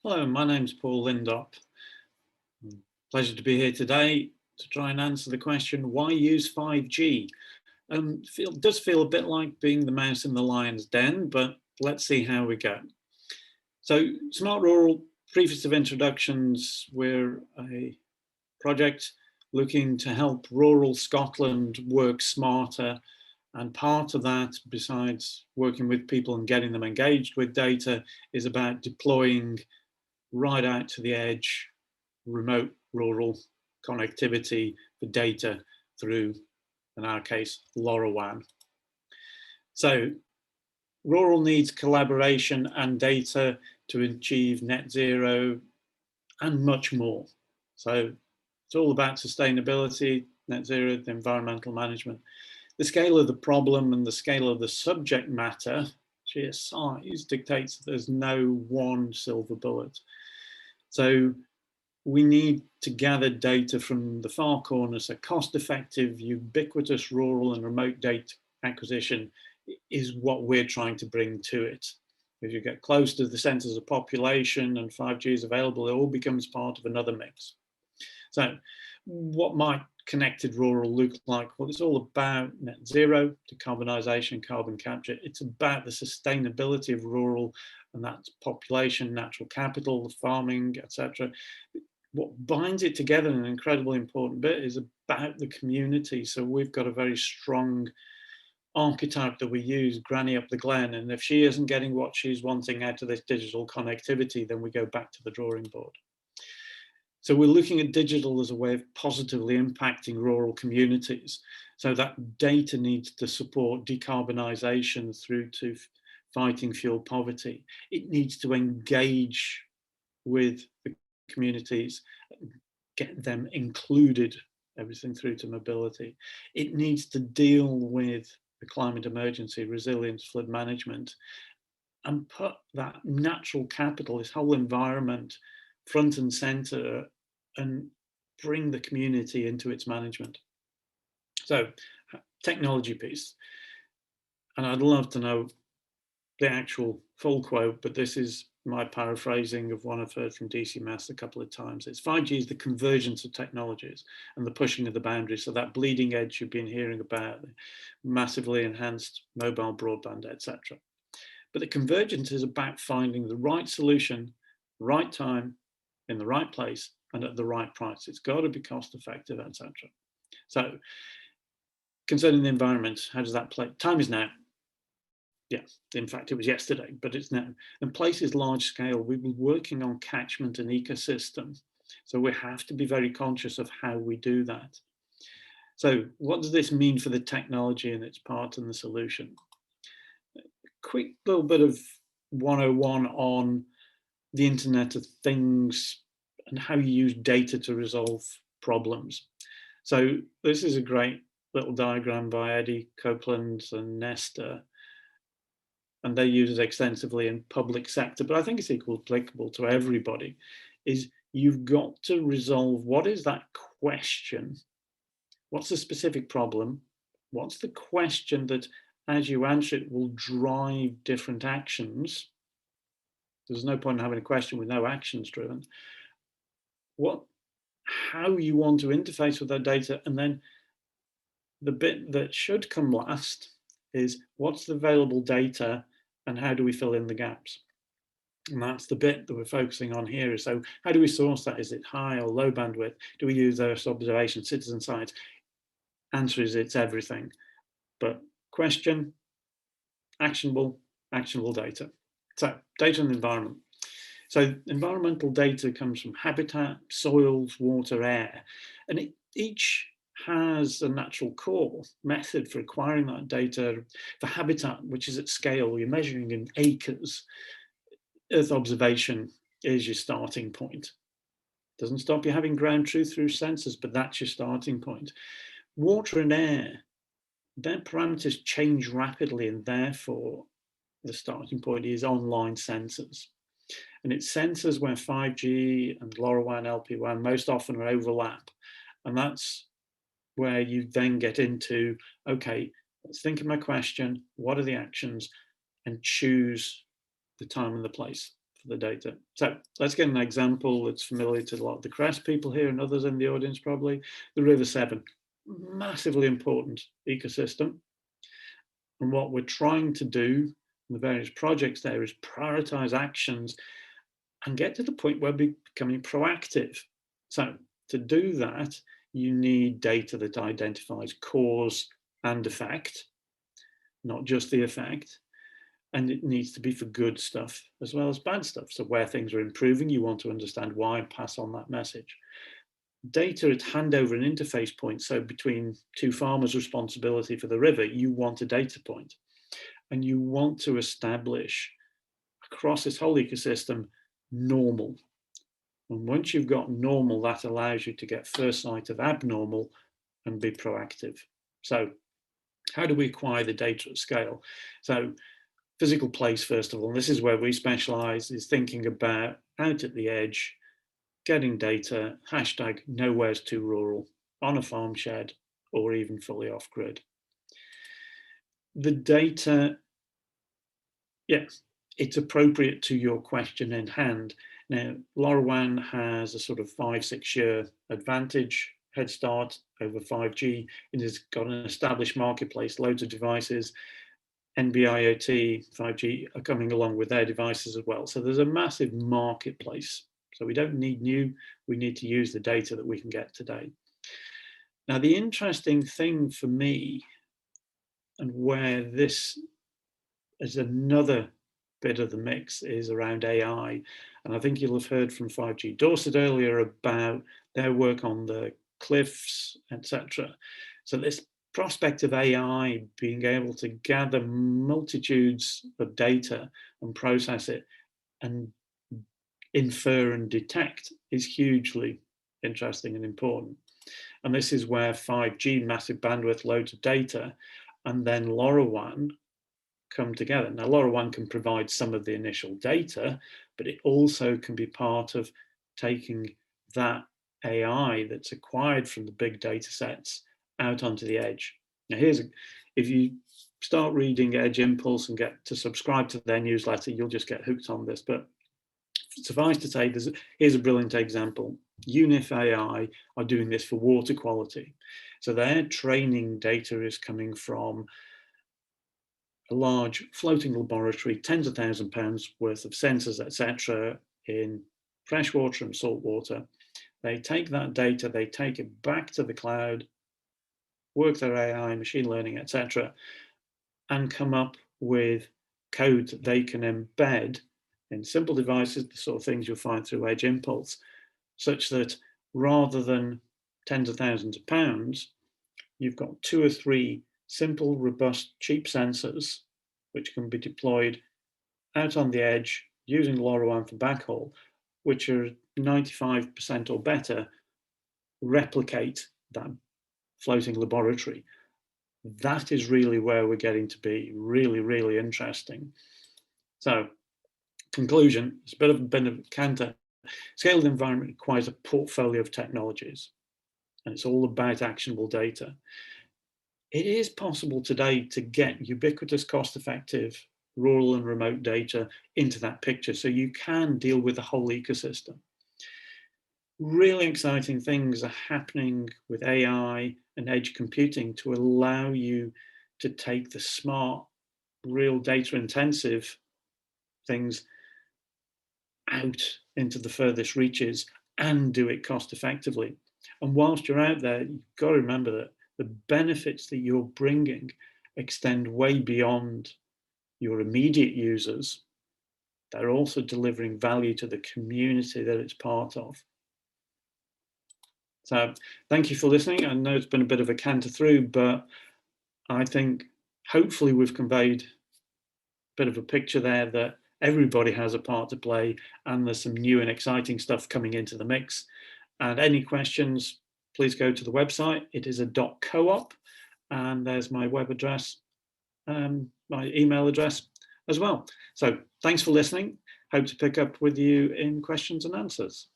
Hello, my name's Paul Lindop. Pleasure to be here today to try and answer the question, why use 5G? Does feel a bit like being the mouse in the lion's den, but let's see how we go. So Smart Rural, preface of introductions, we're a project looking to help rural Scotland work smarter. And part of that, besides working with people and getting them engaged with data, is about deploying right out to the edge, remote rural connectivity for data through, in our case, LoRaWAN. So rural needs collaboration and data to achieve net zero and much more. So it's all about sustainability, net zero, the environmental management. The scale of the problem and the scale of the subject matter, sheer size, dictates that there's no one silver bullet. So we need to gather data from the far corners. So cost-effective, ubiquitous rural and remote data acquisition is what we're trying to bring to it. If you get close to the centers of population and 5G is available, it all becomes part of another mix. So what might connected rural look like? Well, it's all about net zero, decarbonisation, carbon capture. It's about the sustainability of rural, and that's population, natural capital, farming, etc. What binds it together, an incredibly important bit, is about the community. So we've got a very strong archetype that we use, Granny up the glen, and if she isn't getting what she's wanting out of this digital connectivity, then we go back to the drawing board. So we're looking at digital as a way of positively impacting rural communities. So that data needs to support decarbonisation through to fighting fuel poverty. It needs to engage with the communities, get them included, everything through to mobility. It needs to deal with the climate emergency, resilience, flood management, and put that natural capital, this whole environment, front and centre, and bring the community into its management. So, technology piece. And I'd love to know the actual full quote, but this is my paraphrasing of one I've heard from DC Mass a couple of times. It's 5G is the convergence of technologies and the pushing of the boundaries. So that bleeding edge you've been hearing about, massively enhanced mobile broadband, etc. But the convergence is about finding the right solution, right time, in the right place, and at the right price. It's got to be cost effective, etc. So concerning the environment, how does that play? Time is now. Yeah, in fact, it was yesterday, but it's now. And place is large scale. We've been working on catchment and ecosystem. So we have to be very conscious of how we do that. So what does this mean for the technology and its part in the solution? Quick little bit of 101 on the Internet of Things and how you use data to resolve problems. So this is a great little diagram by Eddie Copeland and Nestor, and they use it extensively in public sector, but I think it's equally applicable to everybody, is you've got to resolve what is that question? What's the specific problem? What's the question that as you answer it will drive different actions? There's no point in having a question with no actions driven. How you want to interface with that data, and then the bit that should come last is what's the available data and how do we fill in the gaps? And that's the bit that we're focusing on here. So how do we source that? Is it high or low bandwidth? Do we use Earth observation, citizen science? Answer is it's everything. But question, actionable data. So data and environment. So environmental data comes from habitat, soils, water, air, and each has a natural core method for acquiring that data. For habitat, which is at scale, you're measuring in acres. Earth observation is your starting point. Doesn't stop you having ground truth through sensors, but that's your starting point. Water and air, their parameters change rapidly, and therefore the starting point is online sensors. And it's sensors where 5G and LoRaWAN, LPWAN most often overlap. And that's where you then get into, okay, let's think of my question, what are the actions, and choose the time and the place for the data. So let's get an example that's familiar to a lot of the Crest people here and others in the audience probably. The River Severn, massively important ecosystem. And what we're trying to do in the various projects there is prioritize actions and get to the point where we're becoming proactive. So to do that, you need data that identifies cause and effect, not just the effect. And it needs to be for good stuff as well as bad stuff. So where things are improving, you want to understand why and pass on that message. Data at handover and interface point, so between two farmers' responsibility for the river, you want a data point. And you want to establish across this whole ecosystem normal. And once you've got normal, that allows you to get first sight of abnormal and be proactive. So how do we acquire the data at scale? So physical place, first of all, and this is where we specialize, is thinking about out at the edge, getting data, hashtag nowhere's too rural, on a farm shed, or even fully off grid. The data, yes, it's appropriate to your question in hand. Now, LoRaWAN has a sort of 5-6 year advantage, head start over 5G. It has got an established marketplace, loads of devices. NB-IoT, 5G are coming along with their devices as well. So there's a massive marketplace. So we don't need new, we need to use the data that we can get today. Now, the interesting thing for me, and where this is another bit of the mix, is around AI. And I think you'll have heard from 5G Dorset earlier about their work on the cliffs, etc. So this prospect of AI being able to gather multitudes of data and process it and infer and detect is hugely interesting and important. And this is where 5G, massive bandwidth, loads of data, and then LoRaWAN come together. Now, LoRaWAN can provide some of the initial data, but it also can be part of taking that AI that's acquired from the big data sets out onto the edge. Now, if you start reading Edge Impulse and get to subscribe to their newsletter, you'll just get hooked on this. But suffice to say, here's a brilliant example. Unif AI are doing this for water quality. So their training data is coming from a large floating laboratory, tens of thousands of pounds worth of sensors, etc., in freshwater and saltwater. They take that data, they take it back to the cloud, work their AI, machine learning, etc., and come up with code that they can embed in simple devices, the sort of things you'll find through Edge Impulse, such that rather than tens of thousands of pounds, you've got 2 or 3 simple, robust, cheap sensors, which can be deployed out on the edge using LoRaWAN for backhaul, which are 95% or better replicate that floating laboratory. That is really where we're getting to be really, really interesting. So, conclusion, it's a bit of a canter. Scaled environment requires a portfolio of technologies, and it's all about actionable data. It is possible today to get ubiquitous, cost-effective, rural and remote data into that picture, so you can deal with the whole ecosystem. Really exciting things are happening with AI and edge computing to allow you to take the smart, real data-intensive things out into the furthest reaches and do it cost-effectively. And whilst you're out there, you've got to remember that the benefits that you're bringing extend way beyond your immediate users. They're also delivering value to the community that it's part of. So thank you for listening. I know it's been a bit of a canter through, but I think hopefully we've conveyed a bit of a picture there that everybody has a part to play, and there's some new and exciting stuff coming into the mix. And any questions, please go to the website. It is a .coop, and there's my web address, my email address as well. So thanks for listening. Hope to pick up with you in questions and answers.